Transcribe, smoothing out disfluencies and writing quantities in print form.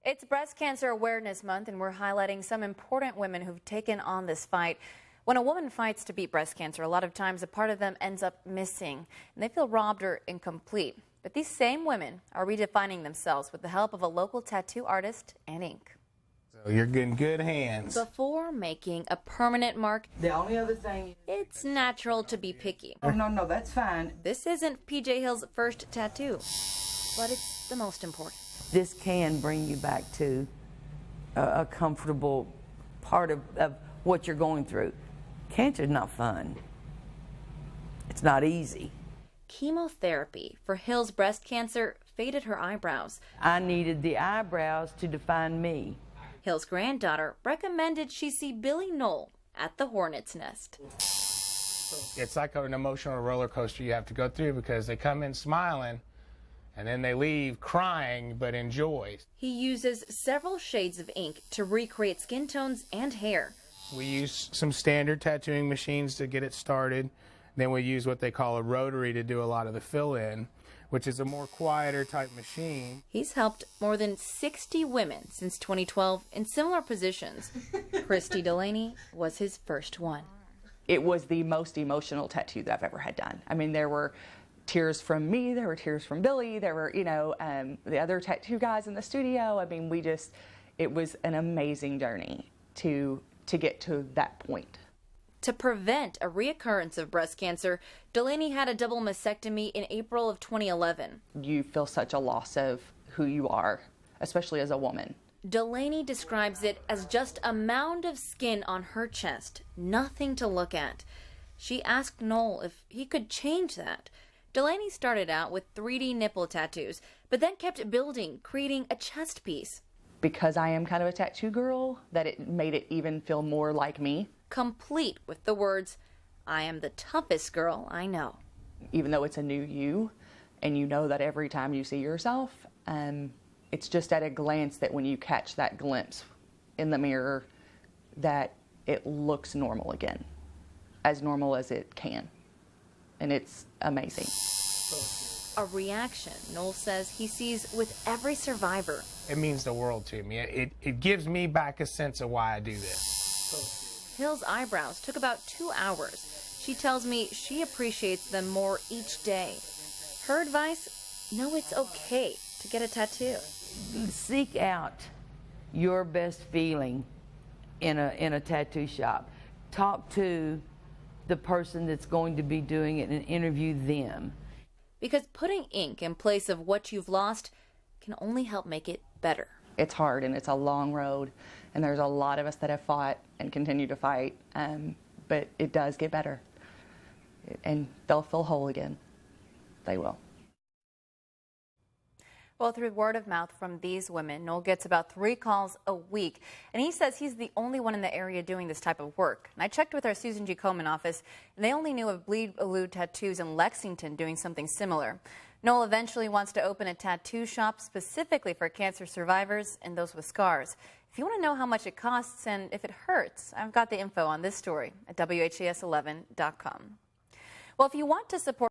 It's Breast Cancer Awareness Month, and we're highlighting some important women who've taken on this fight. When a woman fights to beat breast cancer, a lot of times a part of them ends up missing, and they feel robbed or incomplete. But these same women are redefining themselves with the help of a local tattoo artist and ink. So you're in good hands. Before making a permanent mark, The only other thing... it's natural to be picky. Oh, no, that's fine. This isn't PJ Hill's first tattoo, but it's the most important. This can bring you back to a comfortable part of what you're going through. Cancer's not fun. It's not easy. Chemotherapy for Hill's breast cancer faded her eyebrows. I needed the eyebrows to define me. Hill's granddaughter recommended she see Billy Knoll at the Hornet's Nest. It's like an emotional roller coaster you have to go through because they come in smiling and then they leave crying but in joy. He uses several shades of ink to recreate skin tones and hair. We use some standard tattooing machines to get it started. Then we use what they call a rotary to do a lot of the fill-in, which is a more quieter type machine. He's helped more than 60 women since 2012 in similar positions. Christy Delaney was his first one. It was the most emotional tattoo that I've ever had done. I mean, there were tears from me, there were tears from Billy, there were, the other tattoo guys in the studio. I mean, it was an amazing journey to get to that point. To prevent a reoccurrence of breast cancer, Delaney had a double mastectomy in April of 2011. You feel such a loss of who you are, especially as a woman. Delaney describes it as just a mound of skin on her chest, nothing to look at. She asked Noel if he could change that. Delaney started out with 3D nipple tattoos, but then kept building, creating a chest piece. Because I am kind of a tattoo girl, that it made it even feel more like me. Complete with the words, "I am the toughest girl I know." Even though it's a new you, and you know that every time you see yourself, it's just at a glance that when you catch that glimpse in the mirror, that it looks normal again, as normal as it can. And it's amazing. A reaction Noel says he sees with every survivor. It means the world to me. It gives me back a sense of why I do this. Hill's eyebrows took about 2 hours. She tells me she appreciates them more each day. Her advice, know it's okay to get a tattoo. Seek out your best feeling in a tattoo shop. Talk to the person that's going to be doing it and interview them. Because putting ink in place of what you've lost can only help make it better. It's hard and it's a long road, and there's a lot of us that have fought and continue to fight, but it does get better. And they'll feel whole again. They will. Well, through word of mouth from these women, Noel gets about 3 calls a week, and he says he's the only one in the area doing this type of work. And I checked with our Susan G. Komen office, and they only knew of Bleed Elude Tattoos in Lexington doing something similar. Noel eventually wants to open a tattoo shop specifically for cancer survivors and those with scars. If you want to know how much it costs and if it hurts, I've got the info on this story at WHAS11.com. Well, if you want to support